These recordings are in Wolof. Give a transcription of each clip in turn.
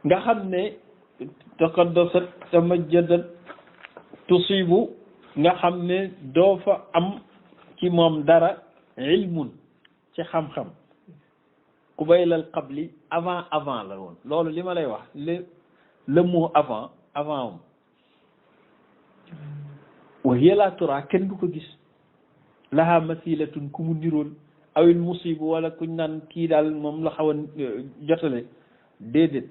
nga xam ne taqaddasat tamajjadat tusibu nga xam ne doo fa am ci moom dara ilmun ci xam-xam qubaylal qabli avant la woon loolu li ma lay wax le mot avant am wa hiya la tura kenn du ko gis laha masilatun ku mu nirool awil musibu wala kuñ naan kii daal moom la xaw a jotale déedéet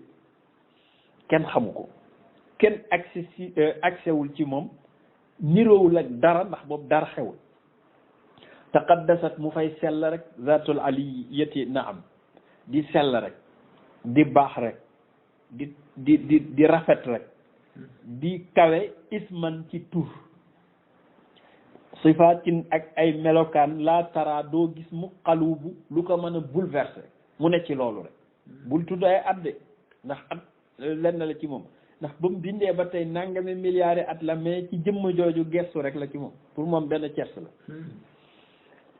kenn xamu ko kenn accès wul ci moom niroowul ak dara ndax boobu dara xewul taqaddasat mu fay sell rek zatul aliyati na am di sell rek di baax rek di rafet rek di kawe isman ci tur sifaatin ak ay melokaan laa tara doo gis mu xalubu lu ko mën a bouleverser mu ne ci loolu rek bul tudd ay at de ndax at lenn la ci moom ndax ba mu bindee ba tey nangami milliards at la mais ci jëmm jooju gestu rek la ci moom pour moom benn cers la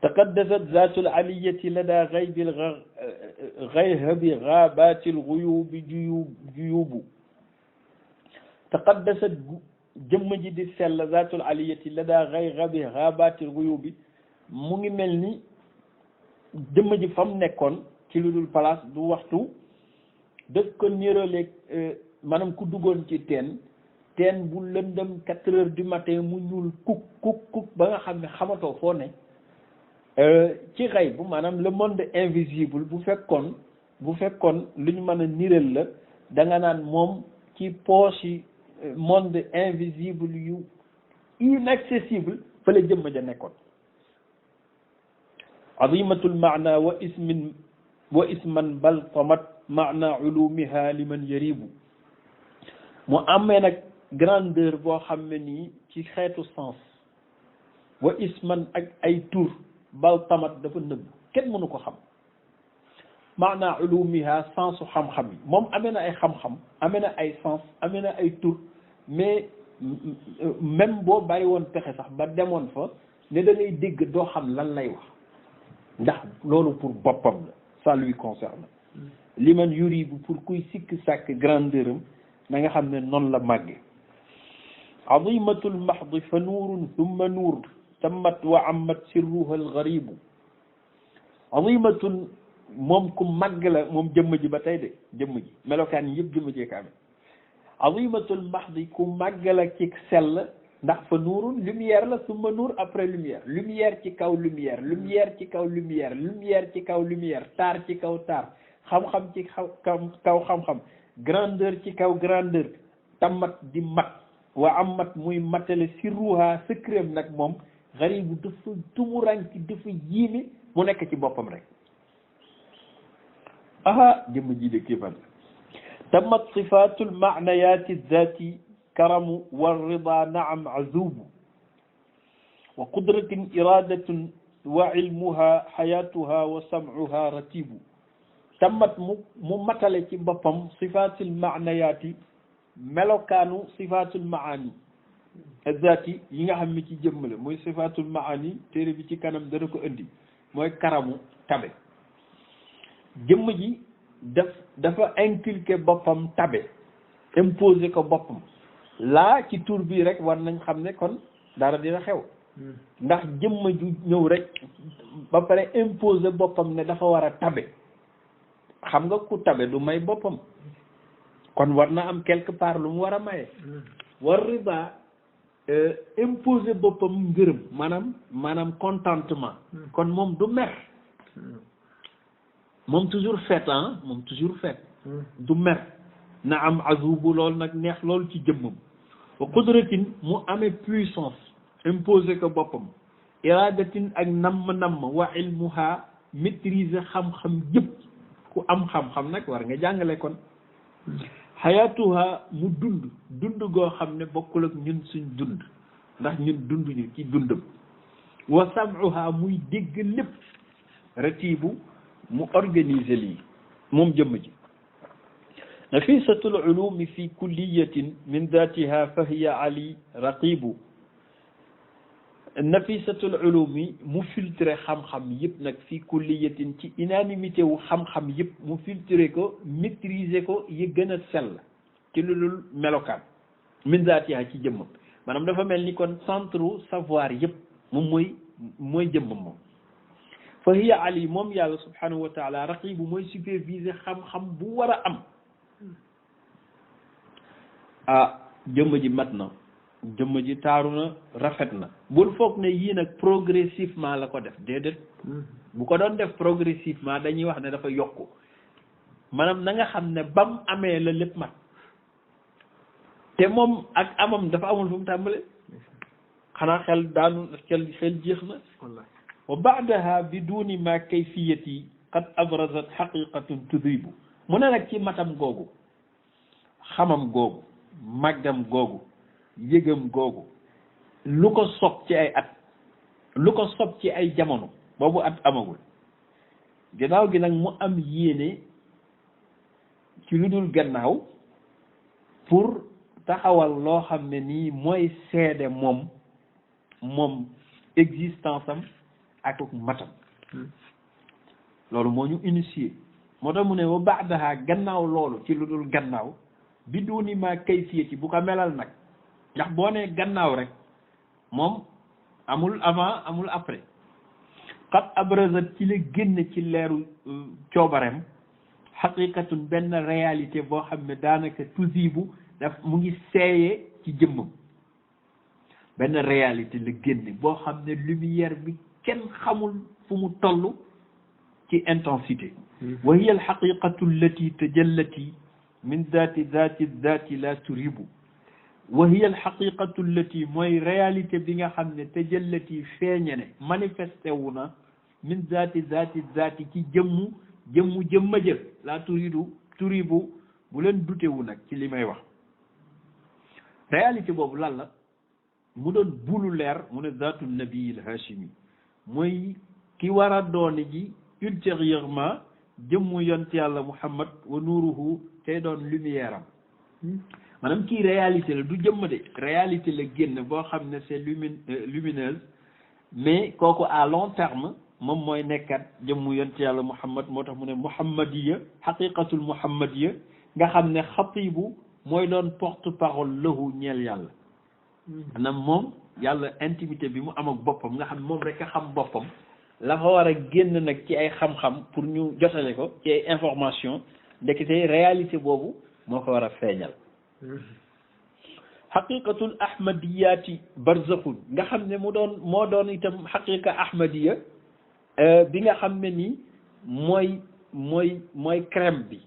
taqaddasat zatul aliyati lada gayhabi gaabatil guyubi juyubu taqaddasat jëmm ji di sell zatul aliyati lada gayhabi gaabatil guyubi mu ngi mel ni jëmm ji fa mu nekkoon ci lu dul place du waxtu daf ko niroleeg maanaam ku duggoon ci teen bu lëndëm 4 heures du matin mu ñuul kuk ba nga xam ne xamatoo foo ne ci xay bu maanaam le monde invisible bu fekkoon lu ñu mën a niral la da nga naan moom ci poche yi monde invisible yu inaccessible fa la jëmm ja nekkoon azimatul maana wa isman bal tamat maana ulumiha liman yaribu mu amee nag grandeur boo xam ne nii ci xeetu sens wa isman ak ay tur bal tamat dafa nëbb kenn mënu ko xam maana ulumiha sensu xam-xam yi moom amee na ay xam-xam amee na ay sens amee na ay tur mais même boo bàyyi woon pexe sax ba demoon fa ne da ngay dégg doo xam lan lay wax ndax loolu pour boppam la ça lui concerne li man yuri bu pour kuy sikk sàkk grandeur am na nga xam ne noonu la màgge azimatul mahdi fa nuurun thumma nuur tammat wa ammat sirruha algaribu azimatun moom ku màgg la moom jëmm ji ba tey de jëmm ji melokaan yi yëpp jëmm jee ka amee azimatul mahdi ku màgg la ci sell ndax fa nuurun lumière la summa nuur après lumière ci kaw lumière ci kaw lumière ci kaw lumière taar ci kaw taar xam-xam ci kaw xam-xam grandeur ci kaw grandeur tammat di mat wa amat muy matale sirruha secret nag moom garibu dafa tumuranki dafa yéeme mu nekk ci boppam rek aha jëmm ji de kéefan tammat sifatul maanayati zati karamu warrida naam azubu wa qudratin iradatun wa ilmuha xayatuha wa sam'uha ratibu tammat mu matale ci boppam sifatul maanayaati melokaanu sifatul maani azati yi nga xam ne ci jëmm la mooy sifatul maani téere bi ci kanam dana ko indi mooy karamu tabe jëmm ji dafa inculqué boppam tabe imposé ko boppam laa ci tur bi rek war nañ xam ne kon dara dina xew ndax jëmm ju ñëw rek ba pare imposé boppam ne dafa war a tabe xam nga ku tabe du may boppam kon war na am quelque part lu mu war a maye war riba imposé boppam ngërëm maanaam contentement kon moom du mer moom toujours fait du mer na am azubu lool nag neex lool ci jëmmam wa qudratin mu amee puissance imposé ko boppam iradatin ak namm wa ilmuha maîtriser xam-xam yëpp ku am xam-xam nag war nga jàngale kon xayatuha mu dund goo xam ne bokkul ak ñun suñ dund ndax ñun dunduñu ci dundam wa sam'uha muy dégg lépp ratibu mu organiser lii moom jëmm ji nafisatul ulumi fi kulliyatin min datiha fa hiya ali raqibu nafisatul ulumi mu filtré xam-xam yëpp nag fi kulliyatin ci unanimité wu xam-xam yëpp mu filtré ko maîtriser ko yi gën a sell ci lu dul melokaan min zaatiha ci jëmmam maanaam dafa mel ni kon centre savoir yëpp moom mooy jëmmam moom fa hiya ali moom yàlla subhanahu wa taala raqibu mooy superviser xam-xam bu war a am jëmm ji mat na jëmm ji taaru na rafet na bul foog ne yii nag progressivement la ko def déedéet bu ko doon def progressivement dañuy wax ne dafa yokku maanaam na nga xam ne bam amee la lépp mat te moom ak amam dafa amul fu mu tàmbale xanaa xel daanu xel jeex na wa baadaha biduni ma kayfiyati qad abrazat xaqiqatun tudibu mu ne nag ci matam googu xamam googu màggam googu yëgam googu lu ko sob ci ay at lu ko sob ci ay jamono boobu at amagul gannaaw gi nag mu am yéene ci lu dul gannaaw pour taxawal loo xam ne nii mooy seede moom existence am ak matam loolu moo ñu initié moo tax mu ne wa baadaha gannaaw loolu ci lu dul gannaaw bi duni ma kayfiyati bu ko melal nag ndax boo nee gannaaw rek moom amul avant amul après qad abrazat ci la génn ci leeru coobareem xaqiqatun benn réalité boo xam ne daanaka tusibu mu ngi seeyee ci jëmmam benn réalité la génn boo xam ne lumière bi kenn xamul fu mu toll ci intensité wa hiya alxaqiqatu allati tajallati min zaati la turibu wa hiya alxaqiqatu allati mooy réalité bi nga xam ne tajallati feeñe ne manifesté wu na min zaati ci jëmma jëf la turibu bu leen dutewu nag ci li may wax réalité boobu lan la mu doon bulu leer mu ne zaatu nabi al hashimi mooy ki war a doone ji ultérieurement jëmmu yont yàlla muhammad wa nuuruhu tey doon lumière am maanaam kii réalité la du jëmm de réalité la génn boo xam ne c'est lumineuse mais kooku à long terme moom mooy nekkat jëmmu yont yàlla muhammad moo tax mu ne muhammadiya xaqiqatul muhammadiya nga xam ne xatibu mooy doon porte parole lahu ñeel yàlla maanaam moom yàlla intimité bi mu am ak boppam nga xam ne moom rek a xam boppam la fa war a génn nag ci ay xam-xam pour ñu jotale ko ci ay information ndekete réalité boobu moo ko war a feeñal xaqiqatul ahmadiyaati barzaxun nga xam ne moo doon itam xaqiqa ahmadiya bi nga xam ne ni mooy crème bi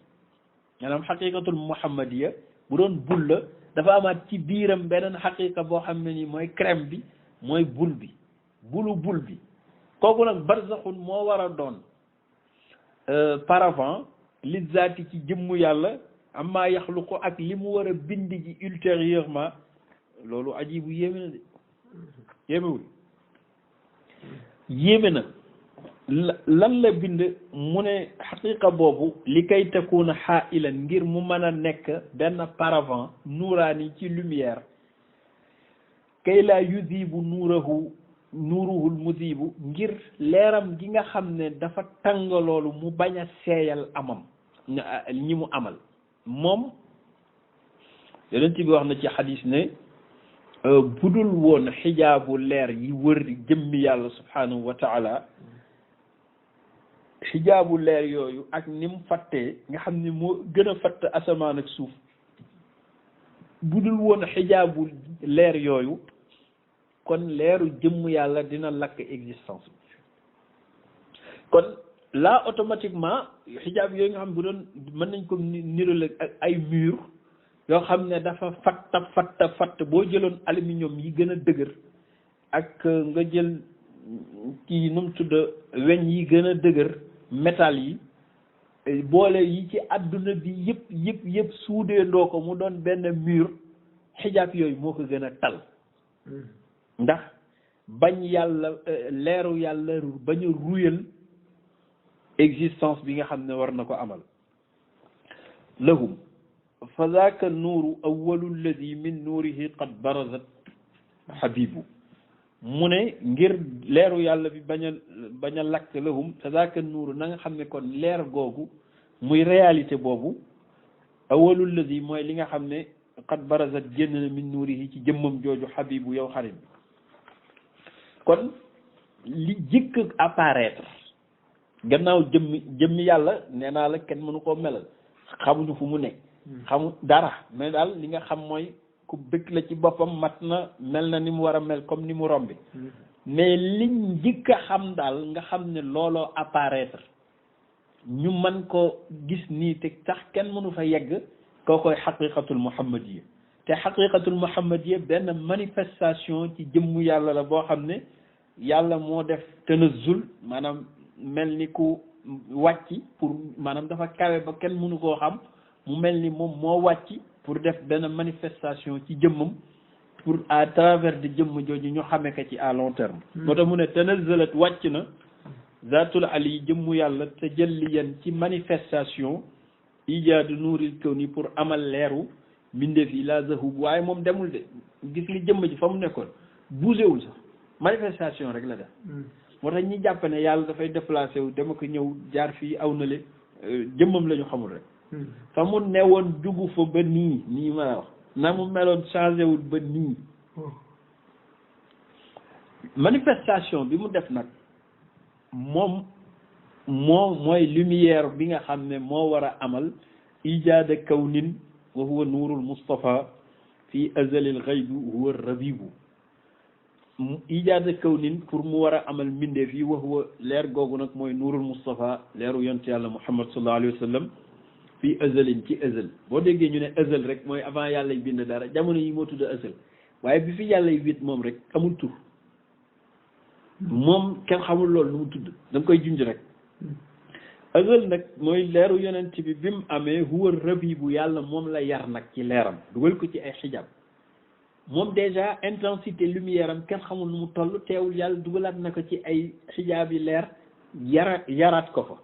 maanaam xaqiqatul muhammadiya bu doon bul la dafa amaat ci biiram beneen xaqiqa boo xam ne ni mooy crème bi mooy bul bi bul bi kooku nag barzaxun moo war a doon paravent li zaati ci jëmmu yàlla amma yaxluqu ak li mu war a bind ji ultérieurement loolu aji bu yéeme na de yéemewul yéeme na lan la bind mu ne xaqiqa boobu li kay takuna xaailan ngir mu mën a nekk benn paravent nuuraani ci lumière kay laa yudibu nuuruhul mudibu ngir leeram gi nga xam ne dafa tàng loolu mu bañ a seeyal amam ñi mu amal moom yonent bi wax na ci xadis ne budul woon xijaabu leer yi wër jëmmi yàlla subhanahu wa taala xijaabu leer yooyu ak ni mu fattee nga xam ne moo gën a fatt asamaan ak suuf budul woon xijaabu leer yooyu kon leeru jëmm yàlla dina lakk existence kon là automatiquement xijaab yooyu nga xam bu doon mën nañ ko nirale ak ay mur yoo xam ne dafa fatt boo jëloon aluminium yi gën a dëgër ak nga jël kii nu mu tudd weñ yi gën a dëgër métal yi boole yi ci àdduna bi yëpp suudeendoo ko mu doon benn mur xijaab yooyu moo ko gën a tal ndax bañ yàlla leeru yàlla bañ a ruyal existence bi nga xam ne war na ko amal lahum fa zaaka nuuru awalu alladi min nuurihi qad barazat habibu mu ne ngir leeru yàlla bi bañ a lakk lahum sadaka nuuru na nga xam ne kon leer googu muy réalité boobu awalul lazi mooy li nga xam ne qad barazat génn na min nuurihi ci jëmmam jooju habibu yow xarit bi kon li jëkk apparaître gannaaw jëmmi yàlla nee naa la kenn mënu koo melal xamuñu fu mu nekk xamu dara mais daal li nga xam mooy ku bëgg la ci boppam mat na mel na ni mu war a mel comme ni mu rombi mais liñ njëkk a xam daal nga xam ne looloo apparaître ñu mën ko gis nii te tax kenn mënu fa yegg koo koy xaqiqatul muhammadiya te xaqiqatul muhammadiya benn manifestation ci jëmmu yàlla la boo xam ne yàlla moo def tanazzul maanaam mel ni ku wàcc pour maanaam dafa kawe ba kenn mënu koo xam mu mel ni moom moo wàcc pour def benn manifestation ci jëmmam pour à travers de jëmm jooju ñu xamee ko ci à long terme moo tax mu ne tanazzalat wàcc na zaatul ali jëmmu yàlla te jëlliyan ci manifestation ijaadu nuuril kawni pour amal leeru mbindeef yi la zahub waaye moom demul de gis li jëmm ji fa mu nekkoon bougéwul sax manifestation rek la def moo tax ñi jàpp ne yàlla dafay déplacé wu dama ko ñëw jaar fii aw na le jëmmam la ñu xamul rek fa mu newoon jugu fa ba nii ma la wax na mu meloon changé wul ba nii manifestation bi mu def nag moom mooy lumière bi nga xam ne moo war a amal ijaada kawnin wa huwa nuurul Mustafa fi azalil xaybi huwa rabibu ijaada kawnin pour mu war a amal mbindeef yi wa huwa leer googu nag mooy nuurul Mustafa leeru yonent yàlla Muhammad sallallahu alayhi wa sallam fii azalin ci azal boo déggee ñu ne azal rek mooy avant yàlla y bind dara jamono yi moo tudd azal waaye bi fi yàlla y wét moom rek amul tur moom kenn xamul loolu nu mu tudd da nga koy junj rek azal nag mooy leeru yonent bi mu amee huwa rabibu yàlla moom la yar nag ci leeram dugal ko ci ay xijaab moom déjà intensité lumière am kenn xamul nu mu toll teewul yàlla dugalaat na ko ci ay xijaab yi leer yaraat ko fa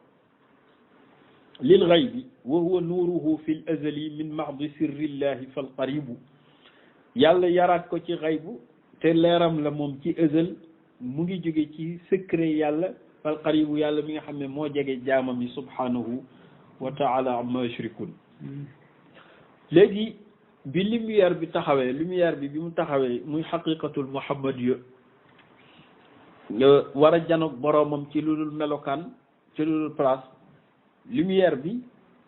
lil ghaybi wa huwa nuuruhu fi l azali min mahdi sirrillahi fal qaribu yàlla yaraat ko ci xaybu te leeram la moom ci azal mu ngi jóge ci secret yàlla fal qaribu yàlla mi nga xam ne moo jege jaamam yi subhanahu wa taala amma yushrikun léegi bi lumière bi taxawee lumière bi mu taxawee muy xaqiqatul muhammadiya war a janoog boroomam ci lu dul melokaan ci lu dul place lumière bi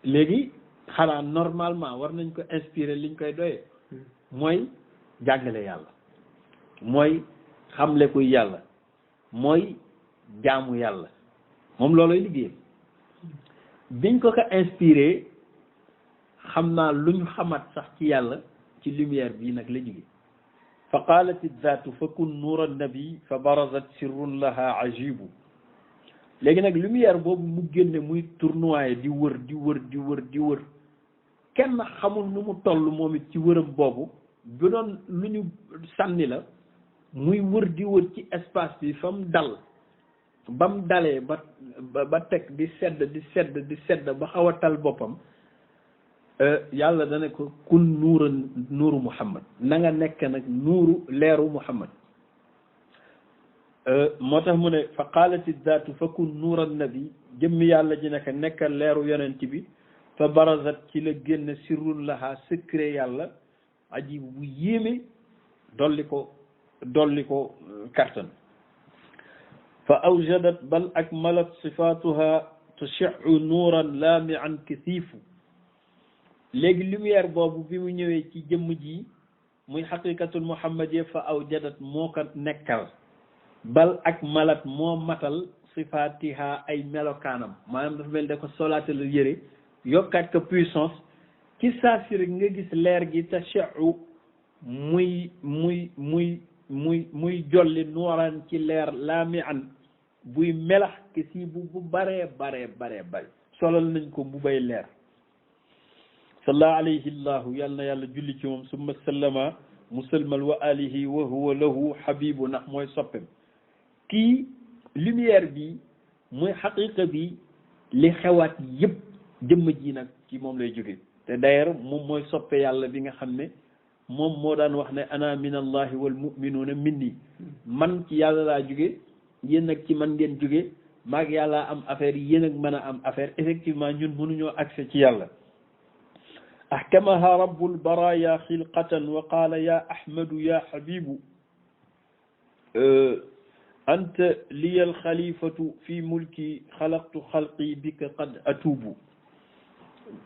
léegi xanaa normalement war nañ ko inspirer liñ koy doyee mooy jàngale yàlla mooy xamle kuy yàlla mooy jaamu yàlla moom looloy liggéeyam biñ ko inspiré xam naa luñ xamat sax ci yàlla ci lumière bii nag la jóge fa qaalat iddaatu fa kun nuura nabi fa barazat sirrun laha ajibu léegi nag lumière boobu mu génne muy tournoyer di wër kenn xamul nu mu toll moom it ci wëram boobu bu doon lu ñu sànni la muy wër ci espace bi fa mu dal ba mu dalee ba teg di sedd ba xaw a tal boppam yàlla dana ko kun nuuru Muhammad na nga nekk nag nuuru leeru Muhammad moo tax mu ne fa qaalati zaatu fa kun nuuran nabi jëmmi yàlla ji nekk nekkal leeru yonent bi fa barazat ci la génn sirrun laha secret yàlla ajib bu yéeme dolli ko kartan fa awjadat bal akmalat sifatuha tushi'u nuuran laami'an kasiifu léegi lumière boobu bi mu ñëwee ci jëmm ji muy xaqiqatul muhammadiyya fa awjadat moo ko nekkal bal ak malat moo matal sifaatiha ay melokaanam maanaam dafa mel da ko solaatal yëre yokkaat ko puissance ci saa si rek nga gis leer gi tashi'u muy jolli nuuraan ci leer laami an buy melax ki si bu baree bari solal nañ ko bu bay leer salla alayhi llahu yàlla na yàlla julli ci moom summa sallama musalmal wa alihi wa huwa lahu habibu ndax mooy soppem kii lumière bi mooy xaqiqa bi li xewaat yëpp jëmm ji nag ci moom lay jóge te d'ailleurs moom mooy soppe yàlla bi nga xam ne moom moo daan wax ne ana min allahi wal muminuuna minni man ci yàlla laa jóge yéen nag ci man ngeen jóge maag yàlla am affaire yéen ak mën a am affaire effectivement ñun mënuñoo accès ci yàlla ahkamaha rabbul baraya xilqatan wa qaala ya ahmadu ya habibu anta liya alxalifatu fi mulki xalaqtu xalqi bika qad atuubu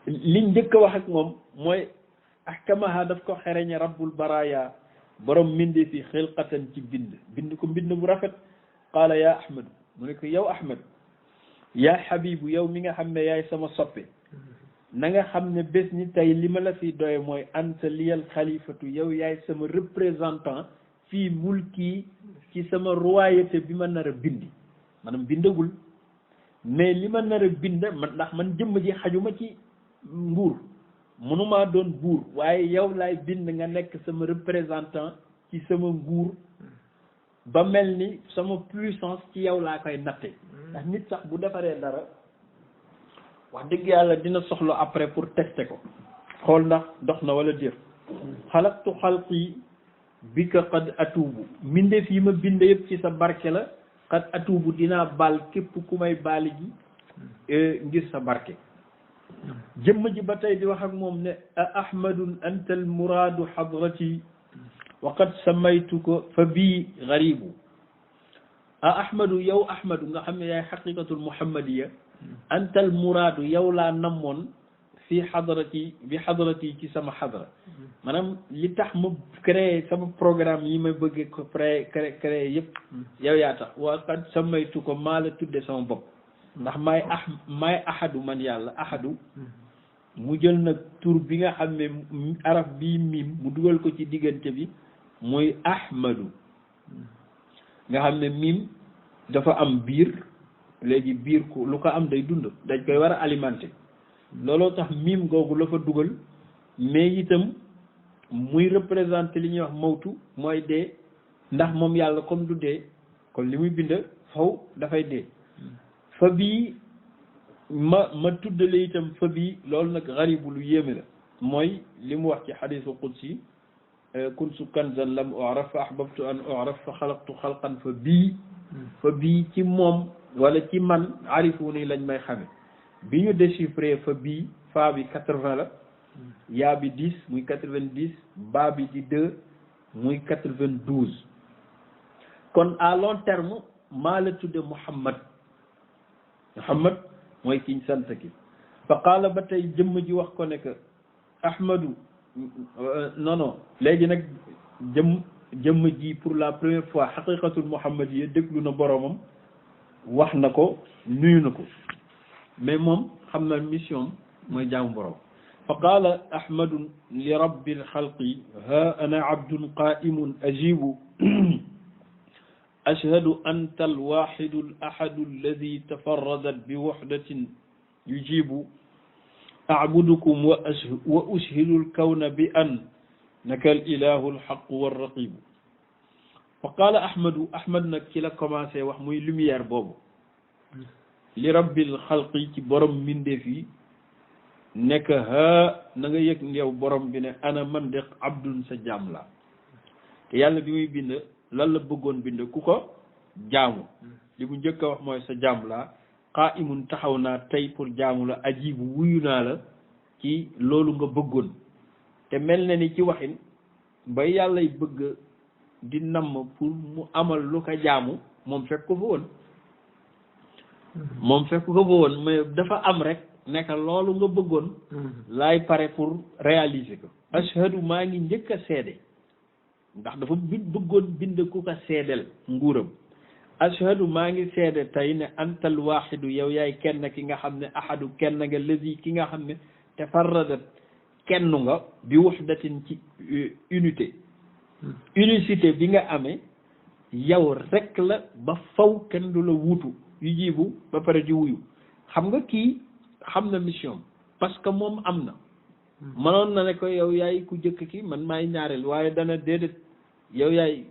liñ njëkk a wax ak moom mooy ahkamaha daf ko xereñe rabbul baraya borom mbinde fi xilqatan ci bind ko mbind bu rafet qaala ya ahmadu mu ne ko yow ahmad yaa habibu yow mi nga xam ne yaay sama soppe na nga xam ne bés ni tey li ma la fi doye mooy anta liyal xalifatu yow yaay sama représentant fii mulki ci sama royauté bi ma nar a bindi maanaam bindagul mais li ma nar a bind man ndax man jëmm ji xajuma ci nguur mënumaa doon buur waaye yow laay bind nga nekk sama représentant ci sama nguur ba mel ni sama puissance ci yow laa koy natte ndax nit sax bu defaree dara wax dëgg yàlla dina soxla après pour tester ko xool ndax dox na wala déet xalaqtu xalqi bi ka qad atuubu mbindeef yi ma bind yëpp ci sa barke la qad atuubu dinaa baal képp ku may baali ji ngir sa barke jëmm ji ba tey di wax ak moom ne ahmadun anta al muraadu hadrati wa qad samaytuka fa bii garibu ahmadu yow ahmadu nga xam ne yaay xaqiqatul muhammadiya antal muraadu yow laa namoon fii xadrati bi xadrati ci sama xadra maanaam li tax ma créé sama programme yi ma bëgg ko créé yëpp yow yaa tax wa qad samaytu ko maa la tudde sama bopp ndax maay ahadu man yàlla ahadu mu jël nag tur bi nga xam ne araf bii miim mu dugal ko ci diggante bi muy ahmadu nga xam ne miim dafa am biir léegi biir ko lu ko am day dund dañ koy war a alimenter looloo tax miim googu la fa dugal mais itam muy représenter li ñuy wax mawtu mooy dee ndax moom yàlla comme du dee kon li muy bind faw dafay dee fa bii ma tuddale itam fa bii loolu nag garibu lu yéeme la mooy li mu wax ci xadiisu qudsi kuntu kanzan lam u'raf fa ahbabtu an u'raf fa xalaqtu xalqan fa bii ci moom wala ci man arifu nii lañ may xame bi ñu déchiffré fa bii faa bi 80 la yaa bi 10 muy 90 baa bi di 2 muy 92 kon à long terme maa la tudde Muhammad mooy kiñ sant ki fa qaala ba tey jëmm ji wax ko ne que ahmadu non léegi nag jëmm ji pour la première fois xaqiqatul muhammadiyya déglu na boromam wax na ko nuyu na ko mais moom xam na mission mooy jaamu borom fa qaala ahmadu li rabbil xalqi ha ana abdun qaimun ajibu ashhadu anta alwaxidu alahadu alladi tafarradat bi waxdatin yujibu abudukum wa ushhidu alkawna bi an naka alilahu alxaqu walraqibu fa qaala ahmad nag ci la commencé wax muy lumière boobu li rabbil xalqi ci borom mbindeef yi nekk na nga yëg yow borom bi ne ana man de abdun sa jaam la te yàlla bi muy bind lan la bëggoon bind ku ko jaamu li mu njëkk a wax mooy sa jaam la qaa'imun taxaw naa tey pour jaamu la ajibu wuyu naa la ci loolu nga bëggoon te mel na ni ci waxin ba yàllay bëgg di namm pour mu amal lu ko jaamu moom fekk ko fa woon mais dafa am rek nekk loolu nga bëggoon laay pare pour réaliser ko ashhadu maa ngi njëkk a seede ndax dafa bëggoon bind ku ko seedeel nguuram ashhadu maa ngi seede tey ne antal waaxidu yow yaay kenn ki nga xam ne ahadu kenn nga lazi ki nga xam ne tafarradat kenn nga bi wahdatin ci unicité bi nga amee yow rek la ba faw kenn du la wuutu yu jiibu ba pare di wuyu xam nga kii xam na mission parce que moom am na mënoon na ne ko yow yaay ku jëkk ki man maay ñaareel waaye dana déedéet yow yaay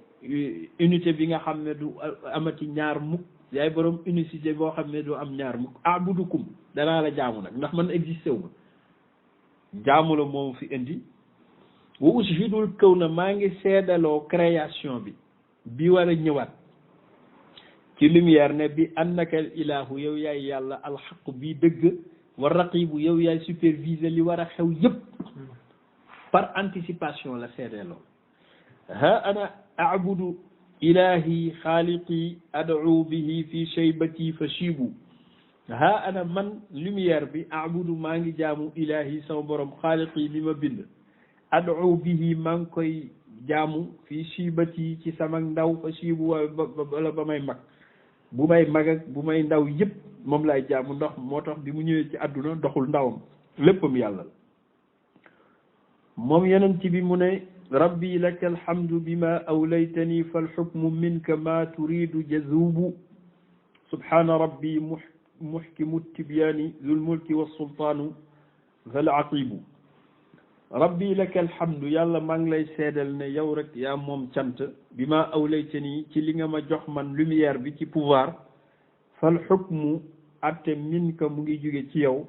unité bi nga xam ne du amati ñaar mukk yaay borom unicité boo xam ne du am ñaar mukk abudukum danaa la jaamu nag ndax man existé wu ma jaamu la moom fi indi wa ushhidul kawna maa ngi seedaloo création bi war a ñëwaat ci lumière ne bi annaka al ilahu yow yaay yàlla alxaq bi dëgg wa raqibu yow yaay superviser li war a xew yëpp par anticipation la seedeeloo ha ana abudu ilahi xaaliqi ad'u bihi fi shaybati fa shibu ha ana man lumière bi abudu maa ngi jaamu ilahi sama borom xaaliqi bi ma bind ad'u bihi maa ngi koy jaamu fi shibati ci sama ndaw fa shibu wala ba may mag bu may mag ak bu may ndaw yëpp moom laay jaamu ndox moo tax bi mu ñëwee ci àdduna doxul ndawam léppam yàlla la moom yonent bi mu ne rabbi laka alhamdu bima awlaytani falxukmu minka ma turidu jazubu subhana rabbi muhkimu tibyaani zul mulki wassultaanu fal aqibu rabbi laka alhamdu yàlla maa ngi lay seedal ne yow rek yaa moom cant bima awlaytani ci li nga ma jox man lumière bi ci pouvoir falxukmu atte minka mu ngi jóge ci yow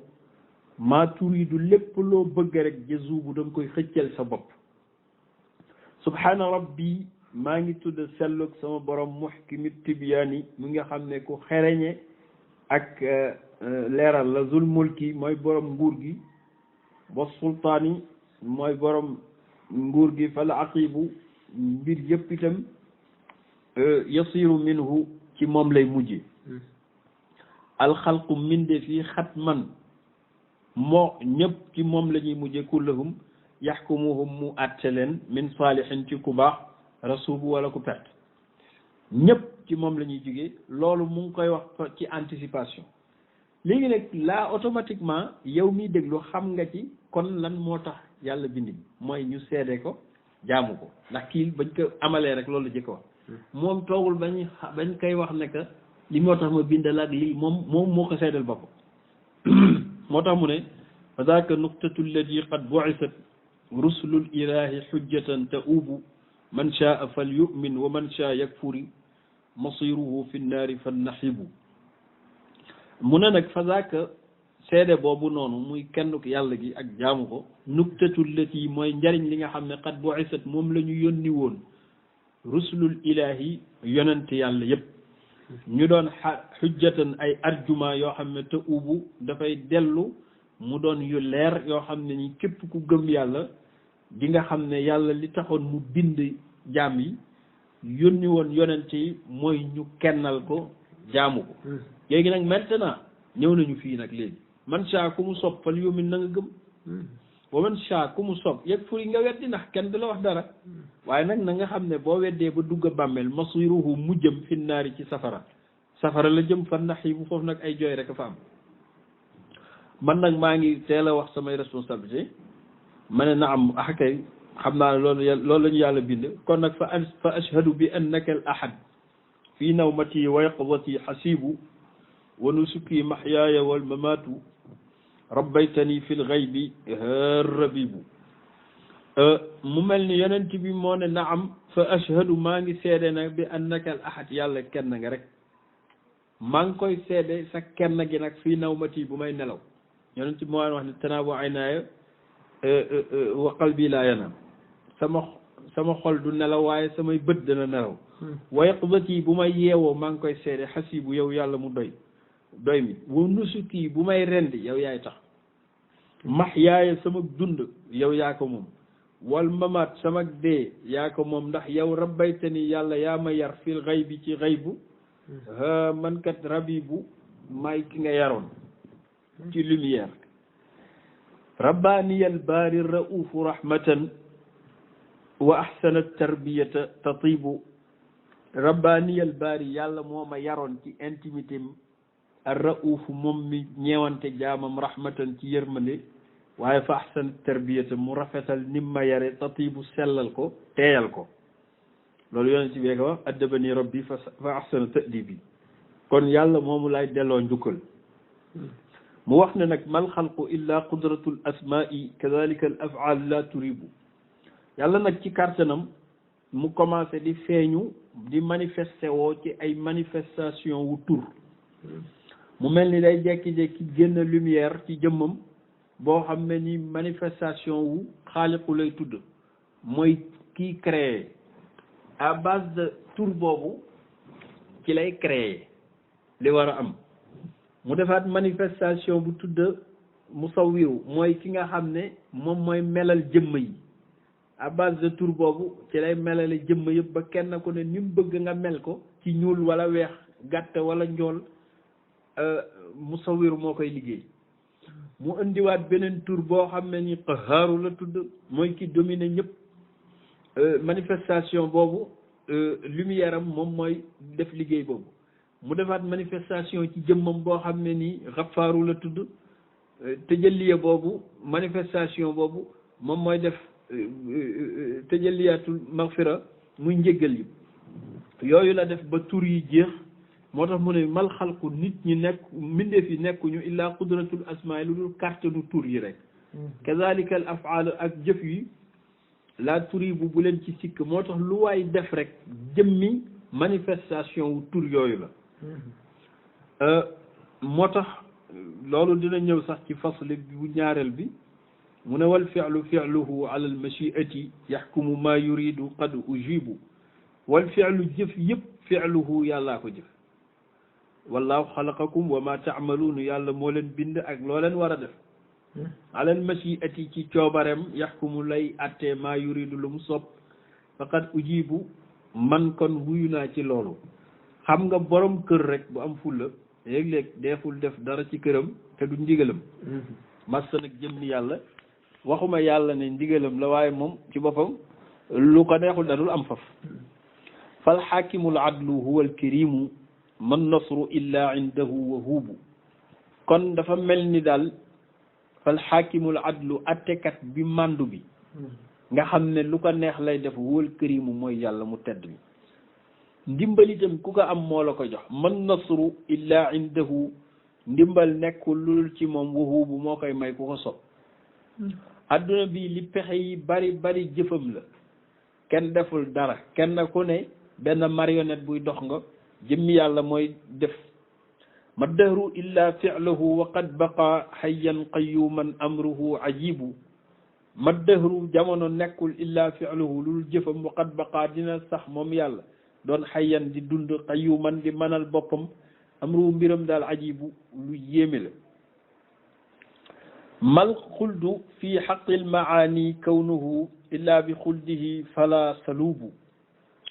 maa turidu lépp loo bëgg rek jazubu da nga koy xëccal sa bopp subhaana rabbi maa ngi tudd sellug sama borom muhkimi tibyaani mu nga xam ne ku xereñe ak leeral la zul mulki mooy borom nguur gi wa sultaani mooy borom nguur gi fal aqibu mbir yëpp itam yasiru minhu ci moom lay mujje alxalqu minde fii xatman moo ñëpp ci moom la ñuy mujje kullahum yaxkumuhum mu àtte leen min saalihin ci ku baax rasubu wala ku perte ñëpp ci moom la ñuy jógee loolu mu ngi koy wax ci anticipation léegi nag là automatiquement yow miy déglu xam nga ci kon lan moo tax yàlla bind mooy ñu seede ko jaamu ko ndax kii bañ ko amalee rek loolu la jëkk wax moom toogul bañ koy wax ne que li moo tax ma bindal ak lii moom moo ko seedal bopp moo tax mu ne fa daaka nuqtatu alladi qad bu'isat rusulul ilahi xujjatan ta'ubu man shaa fal yu'min wa man shaa yakfuri masiruhu fi nnaari fan naxibu mu ne nag fa daaka seede boobu noonu muy kenn yàlla gi ak jaamu ko nuqtatu allati mooy njariñ li nga xam ne qad bu'isat moom la ñu yónni woon rusulul ilahi yonent yàlla yépp ñu doon xujjatan ay arjuma yoo xam ne te ubu dafay dellu mu doon yu leer yoo xam ne ni képp ku gëm yàlla di nga xam ne yàlla li taxoon mu bind jaam yi yónni woon yonent yi mooy ñu kennal ko jaamu ko léegi nag maintenant ñëw nañu fii nag léegi man sha ku mu sopp fal yumin na nga gëm wa man sha ku mu sopp yeg furi nga weddi ndax kenn du la wax dara waaye nag na nga xam ne boo weddee ba dugg a bàmmeel masiruhu mu jëm finnaari ci safara la jëm fan nax yi bu foofu nag ay jooy rek a fa am man nag maa ngi teel a wax samay responsabilité ma ne na am kay xam naa ne loolu la ñu yàlla bind kon nag fa ashhadu bi annaka al ahad fii nawmati wa yaqdati xasibu wa nusuki maxyaaya wal mamaatu rabbaytani fi lxaybi rabibu mu mel ni yonent bi moo ne naam fa ashhadu maa ngi seede nag bi annaka al ahad yàlla kenn nga rek maa ngi koy seede sa kenn gi nag fii nawmati bu may nelaw yonent bi moo wax ne tanaabu aynaaya wa qalbi laa yanaam sama xol du nelaw waaye samay bët dana nelaw wa yaqdati bu may yeewoo maa ngi koy seede xasibu yow yàlla mu doy mi wa nusuki bu may rendi yow yaay tax max yaaya sama dund yow yaa ko moom wal mamaat sama dee yaa ko moom ndax yow rabbaytani yàlla yaa ma yar fil xaybi ci xaybu man kat rabibu may ki nga yaroon ci lumière rabbaniyal baari raufu rahmatan wa ahsana tarbiyata tatibu rabbaniyal baari yàlla moo ma yaroon ci intimité ar raufu moom mi ñeewante jaamam rahmatan ci yërmande waaye fa ahsana tarbiyata mu rafetal nim ma yare tatibu sellal ko teeyal ko loolu yonent bi ko wax addabani rabbi fa ahsana ta'dibi kon yàlla moomu lay delloo njukkal mu wax ne nag mal xalqu illa qudratul asma'i kadhalika al af'al la turibu yàlla nag ci kàttanam mu commencé di feeñu di manifesté woo ci ay manifestation wu tur mu mel ni day jekki-jekki génn lumière ci jëmmam boo xam ne ni manifestation wu xaaliqu lay tudd mooy kii créé à base de tur boobu ci lay créé li war a am. mu defaat manifestation bu tudd musawwiru mooy ki nga xam ne moom mooy melal jëmm yi à base de tur boobu ci lay melale jëmm yëpp ba kenn ku ne ni mu bëgg nga mel ko ci ñuul wala weex gàtt wala njool musawwiru moo koy liggéey. mu indiwaat beneen tur boo xam ne ni qahaaru la tudd mooy ki dominer ñëpp manifestation boobu lumière am moom mooy def liggéey boobu. mu defaat manifestation ci jëmmam boo xam ne nii xafaaru la tudd tëjalliya boobu manifestation boobu moom mooy def tëjalliyaatul maghfira muy njéggal yi yooyu la def ba tur yi jeex. moo tax mu ne mal xalqu nit ñi nekk mbindeef yi nekkuñu illaa qudratul asmaa lu dul kàttanu tur yi rek kazalika al afaal ak jëf yi la tur yi bu leen ci sikk moo tax lu waay def rek jëmmi manifestation wu tur yooyu la moo tax loolu dina ñëw sax ci fasli bu ñaareel bi mu ne wal fi'lu fi'luhu ala al mashi'ati yaxkumu ma yuridu qad ujibu wal fi'lu jëf yëpp fi'luhu yàllaa ko jëf wallahu xalaqakum wa ma taamaluuna yàlla moo leen bind ak loo leen war a def alal mashiati ci coobarem yaxkumu lay attee maa yuridu lu mu sopp faqad ujibu man kon wuyu naa ci loolu. xam nga borom kër rek bu am fulla léeg-léeg deeful def dara ci këram te du ndigalam massa nag jëm ni yàlla waxuma yàlla ne ndigalam la waaye moom ci boppam lu ko neexul dadul am faf fal xaakimul adlu huwa al karimu man nasru illa indahu wa huubu kon dafa mel ni daal fal xaakimul adlu attekat bi màndu bi nga xam ne lu ko neex lay def huwa al karimu mooy yàlla mu tedd bi ndimbal itam ku ko am moo la ko jox man nasru illa indahu ndimbal nekkul lul ci moom wa huubu moo koy may ku ko sob adduna bi li pexe yi bari bari jëfam la kenn deful dara kenn ku ne benn marionnette buy dox nga jëmmi yàlla mooy def ma dahru illa fi'luhu wa qad baqa hayyan qayyuman amruhu ajibu ma dahru jamono nekkul illa fi'luhu lul jëfam wa qad baqa dina sax moom yàlla doon hayyan di dund qayyuman di manal boppam amruhu mbiram daal ajibu lu yéeme la mal xuldu fi xaqil maani kawnuhu illa bi xuldihi fala salubu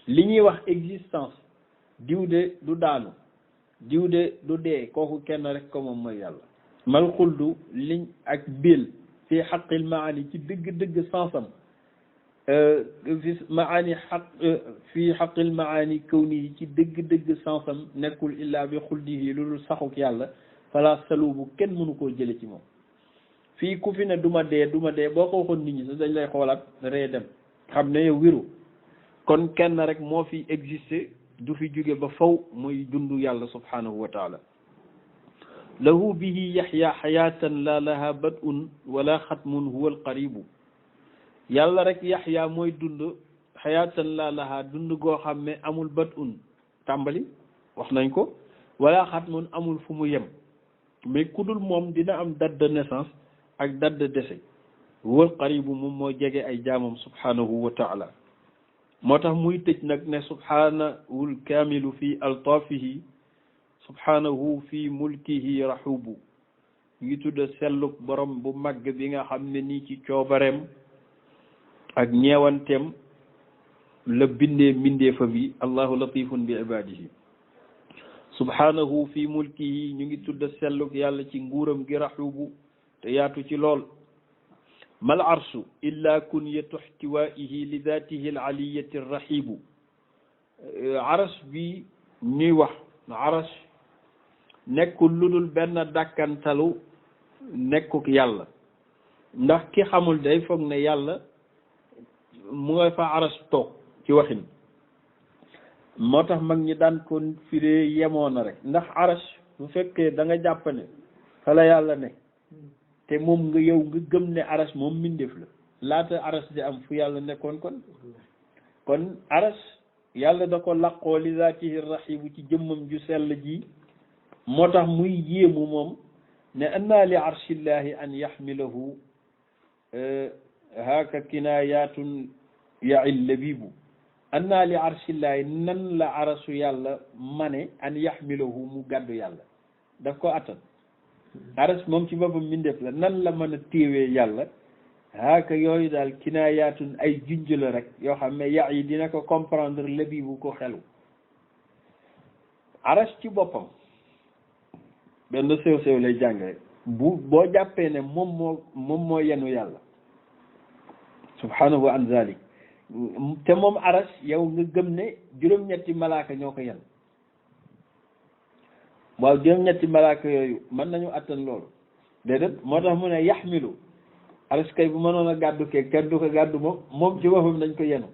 li ñuy wax existence diw de du daanu diw de du dee kooku kenn rek ko moom mooy yàlla mal xuldu liñ ak bil fi xaqil maani ci dëgg-dëgg sansam fi maani xaq fi xaqil maani kawnihi ci dëgg-dëgg sansam nekkul illa bi xuldihi lu dul saxuk yàlla fala salubu kenn mënu koo jële ci moom fii ku fi ne duma dee boo ko waxoon nit ñi sax dañ lay xoolaat ree dem xam ne yow wiru kon kenn rek moo fi existé du fi jóge ba faw muy dund yàlla subhanahu wa taala lahu bihi yaxya xayaatan la laha bad'un wala xatmun huwa alqaribu yàlla rek yaxya mooy dund xayaatan la laha dund goo xam ne amul bad'un tàmbali wax nañ ko wala xatmun amul fu mu yem mais ku dul moom dina am date de naissance ak date de décès wal qaribu moom moo jege ay jaamam subhanahu wa taala moo tax muy tëj nag ne subhanahul kaamilu fi altaafihi subhanahu fi mulkihi rahubu ngi tudda selluk borom bu màgg bi nga xam ne nii ci coobareem ak ñeewanteem la bindee mbindeefa bi allahu latifun bi ibadihi subhanahu fi mulkihi ñu ngi tudda selluk yàlla ci nguuram gi rahubu te yaatu ci lool mal arshu illa kunyatu ihtiwaihi li datihi alaliyati rahibu arash bi ñuy wax arash nekkul lu dul benn dàkkantalu nekkuk yàlla ndax ki xamul day foog ne yàlla mu nga fa arash toog ci waxin moo tax mag ñi daan ko firee yemoo na rek ndax arash bu fekkee da nga jàpp ne fa la yàlla ne te moom nga yow nga gëm ne aras moom mbindeef la laata aras di am fu yàlla nekkoon kon aras yàlla da ko laqoo li zaatihi rahibu ci jëmmam ju sell ji moo tax muy yéemu moom ne anna li arshillahi an yaxmilahu haaka kinayatun yail labibu anna li arshillahi nan la arasu yàlla mane an yaxmilahu mu gàddu yàlla daf ko attan aras moom ci boppam mbindeef la nan la mën a téewee yàlla haaka yooyu daal kinaayaatun ay junj la rek yoo xam ne yax yi dina ko comprendre labibu ko xelu aras ci boppam benn sew sew lay jàngale boo jàppee ne moom moo yenu yàlla subhanahu an zalik te moom aras yow nga gëm ne juróom-ñetti malaaka ñoo ko yen waaw juróom-ñetti malaaka yooyu mën nañu attan loolu déedéet moo tax mu ne yaxmilu aras kay bu mënoon a gàddu kee kenn du ko gàddu moom ci boppam dañ ko yenu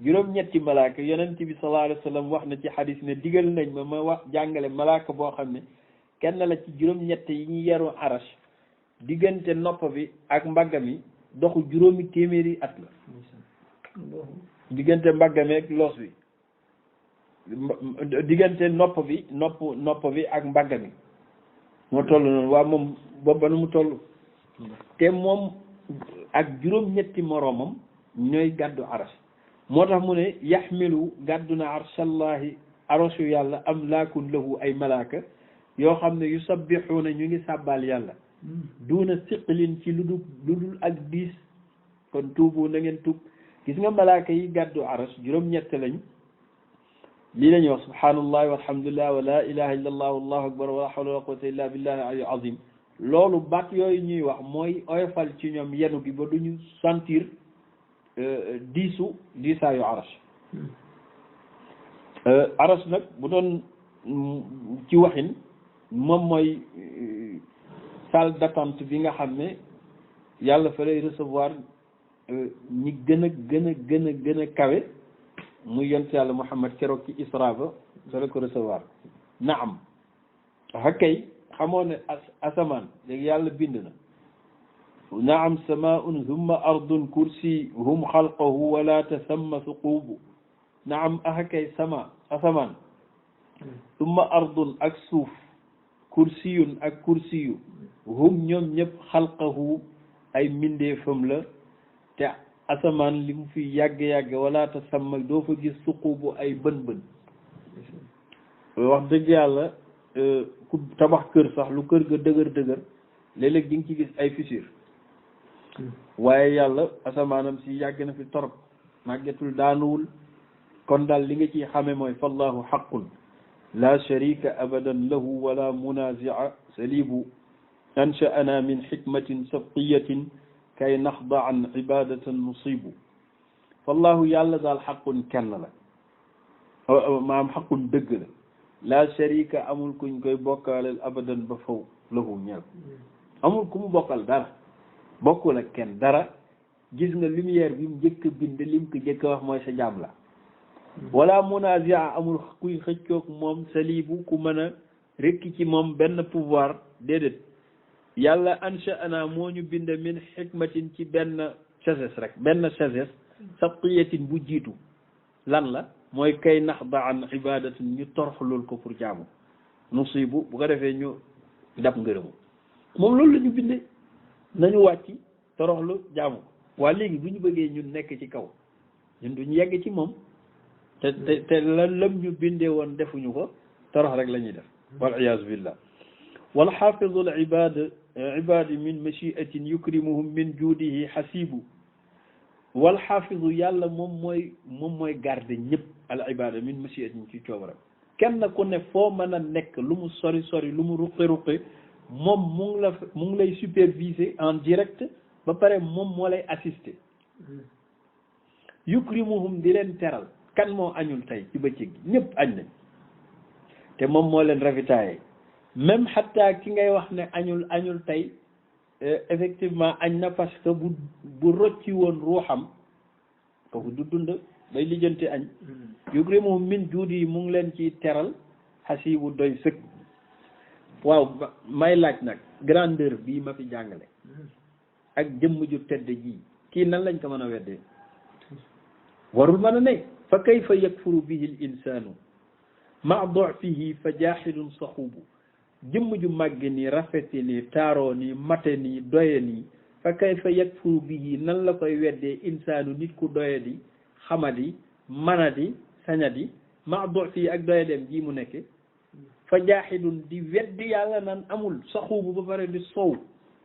juróom-ñetti malaaka yonent bi sallallahu alayhi wa sallam wax na ci xadis ne digal nañ ma wax jàngale malaaka boo xam ne kenn la ci juróom-ñett yi ñu yeru aras diggante nopp bi ak mbagga mi doxu juróomi téeméeri at la diggante mbagga mi ak loos bi diggante nopp bi ak mbagga mi moo toll noonu waa moom booba nu mu toll te moom ak juróom-ñetti moroomam ñooy gàddu aras moo tax mu ne yaxmilu gàddu na arshallahi arasu yàlla am laakun lahu ay malaaka yoo xam ne yu sabbixuuna ñu ngi sàbbaal yàlla duuna siqlin ci lu dul ak diis kon tuubu na ngeen tuub gis nga malaaka yi gàddu aras juróom-ñett lañ lii lañuy wax subhaanallahi walhamdulillah wa la ilaha illa allah wallahu akbar wa la hawla wala quwwata illa billahi al azim loolu baat yooyu ñuy wax mooy oyofal ci ñoom yenu gi ba duñu sentir diisaayu aras aras nag bu doon ci waxin moom mooy salle d'attente bi nga xam ne yàlla fa lay recevoir ñi gën a kawe muy yont yàlla Muhammad keroog ci Isra ba fa la ko recevoir naam hakkay xamoo ne asamaan léegi yàlla bind na naam samaun humma ardun kursi hum xalqahu wala tasamma suquubu naam hakkay asamaan humma ardun ak suuf kursiyun ak kursiyu hum ñoom ñëpp xalqahu ay mbindeefam la te asamaan li mu fi yàgg-yàgg wala ta sàmm doo fa gis suqubu ay bën-bën wax dëgg yàlla ku tabax kër sax lu kër ga dëgër léeg-léeg di nga ci gis ay fissure waaye yàlla asamaanam si yàgg na fi torop màggetul daanuwul kon daal li nga ciy xame mooy fallahu xaqun la sharika abadan lahu wala munazia salibu ansha'ana min xikmatin sabqiyatin kay naxda an ibadatan nusibu fallahu yàlla daal xaqun kenn la maam xaqun dëgg la la sharika amul kuñ koy bokkaaleel abadan ba faw lahu ñeel amul ku mu bokkal dara bokkul ak kenn dara gis nga lumière bi mu njëkk a bind lim ko njëkk a wax mooy sa jaam la wala munazia amul kuy xëccoog moom salibu ku mën a rekki ci moom benn pouvoir déedéet yàlla ansha'ana moo ñu bind min xikmatin ci benn sagesse rek benn sagesse sabqiyatin bu jiitu lan la mooy kay naxda an ibadatin ñu torxlul ko pour jaamu nusibu bu ko defee ñu dab ngërëmu moom loolu la ñu bindee nañu wàcc toroxlu jaamu waa léegi bu ñu bëggee ñun nekk ci kaw ñun duñu yegg ci moom te la lam ñu bindee woon defuñu ko torox rek la ñuy def wal iyaazu billah wal xaafizu al ibaadi min machiatin yukrimuhum min juudihi xasibu wal xaafizu yàlla moom mooy garde ñëpp al ibaada min machiatin ci coobaram kenn ku ne foo mën a nekk lu mu sori lu mu ruqe moom mu ngi lay superviser en direct ba pare moom moo lay assister yukrimuhum di leen teral kan moo añul tey ci bëccëg gi ñëpp añ nañ te moom moo leen ravitaillé même xataa ki ngay wax ne añul tey effectivement añ na parce que bu rocci woon ruuxam kooku du dund day lijjanti añ yukrimuhum min juudi yi mu ngi leen ci teral xasibu doy sëkk waaw may laaj nag grandeur bii ma fi jàngale ak jëmm ju tedd ji kii nan lañ ko mën a weddee warul mën a ne fa kayfa yakfuru bihi l insanu ma du'fihi fa jaaxilun saxubu jëmm ju màgg nii rafeti nii taaroo nii mate nii doye nii fa kayfa yakfuru bihi nan la koy weddee insaanu nit ku doye di xamadi manadi sañadi ma do fii ak doye dem ji mu nekke fa jaaxidun di weddi yàlla naan amul saxuubu ba pare di sow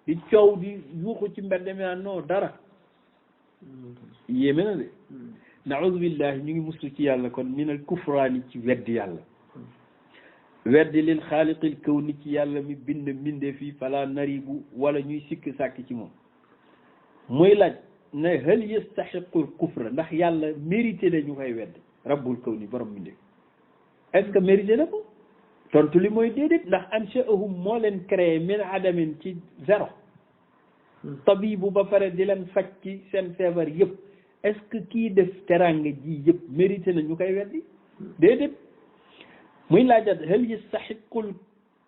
di coow di yuuxu ci mbedd mi naan non dara yéeme na de naaudu billahi ñu ngi muslu ci yàlla kon minal kufraani ci weddi yàlla weddi lil xaaliqil kaw ni ci yàlla mi bind mbinde fii fala naribu wala ñuy sikk sàkk ci moom muy laaj ne hal yastaxiqul kufra ndax yàlla mérité na ñu koy weddi rabbul kaw ni borom mbinde est-ce que mérité na ko tontu li mooy déedéet ndax ansha'ahum moo leen créé min adamin ci zéro tabibu ba pare di leen faj ci seen feebar yëpp est-ce que kii def teranga ji yëpp mérité na ñu koy weddi déedéet muy laajat hal yastaxiqul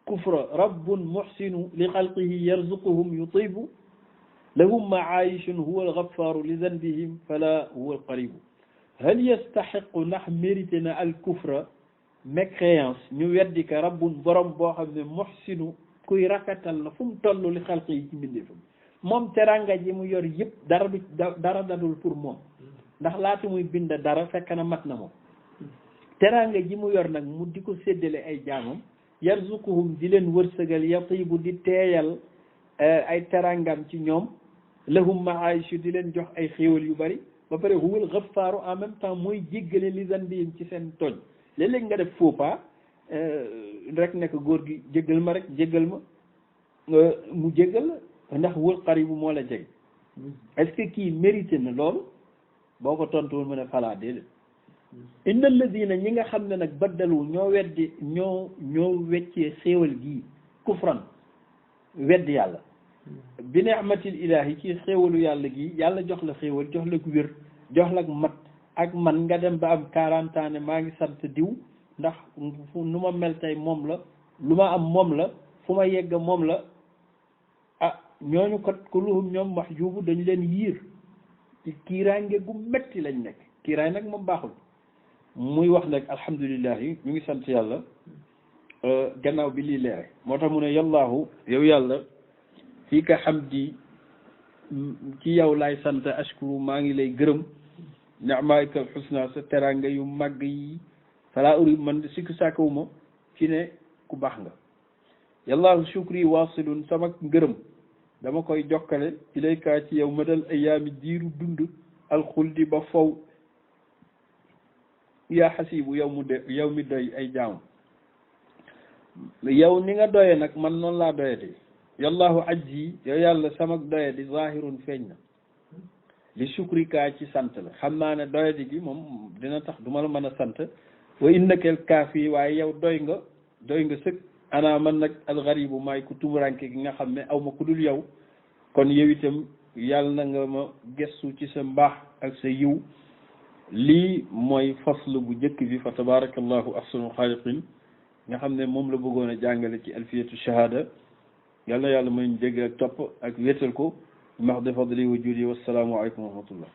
kufra rabbun muxsinu li xalqihi yarzuquhum yutibu lahum maayishun huwa algafaru li zanbihim fala huwa alqaribu hal yastaxiqu ndax mérité na al kufra mécréance ñu weddi ka rabbun borom boo xam ne muxsinu kuy rafetal na fu mu toll li xalqi yi ci mbindeefam moom teranga ji mu yor yëpp dara dadul pour moom ndax laata muy bind dara fekk na mat na moom teranga ji mu yor nag mu di ko séddale ay jaamam yarzuquhum di leen wërsëgal yatibu di teeyal ay terangam ci ñoom lahum maayishu di leen jox ay xéewal yu bari ba pare huwal gaffaaru en même temps mooy jéggale li zanbihim ci seen tooñ léeg-léeg nga def faux pas rek nekk góor gi jéggal ma rek jéggal ma mu jéggal la ndax wal qaribu moo la jeg est-ce que kii mérité na loolu boo ko tontuwul mu ne falaa déedéet inna alladina ñi nga xam ne nag baddalu ñoo weddi ñoo weccee xéewal gii kufran weddi yàlla bi ni'matil ilahi ci xéewalu yàlla gi yàlla jox la xéewal jox la wér jox la mat ak man nga dem ba am 40 ans ne maa ngi sant diw ndax nu ma mel tey moom la lu ma am moom la fu ma yegg moom la ah ñooñu kat kulluhum ñoom mahjubu dañ leen yiir ci kiiraange gu metti lañ nekk kiiraay nag moom baaxul muy wax nag alhamdulilah yi ñu ngi sant yàlla gannaaw bi lii leere moo tax mu ne yallaahu yow yàlla fii ka hamdi ci yow laay sant ashkuru maa ngi lay gërëm ni'maika al-husna sa teranga yu màgg yi fala uri man de sikk sàkkawuma ci ne ku baax nga yallaahu shukri wasilun sama ngërëm dama koy jokkale ilayka ci yow madal ayaami diiru dund alxuldi ba faw yaa xasibu yow mi doy ay jaam yow ni nga doye nag man noonu laa doyati yallaahu ajji yow yàlla sama doye di zahirun feeñ na li sukrika ci sant la xam naa ne doyadi gi moom dina tax du ma la mën a sant wa innakal kaafi waaye yow doy nga sëkk ana man nag alxaribu maay ku tumuranke gi nga xam ne aw ma ku dul yow kon yow itam yàlla na nga ma gestu ci sa mbaax ak sa yiw lii mooy faslu bu njëkk bi fa tabarakallahu ahsanul xaaliqin nga xam ne moom la bëggoon a jàngale ci alfiyatu shahada yàlla na yàlla may ñu dégg ak topp ak wéetal ko max de fadli wa judi wassalaamu aleykum wa rahmatullah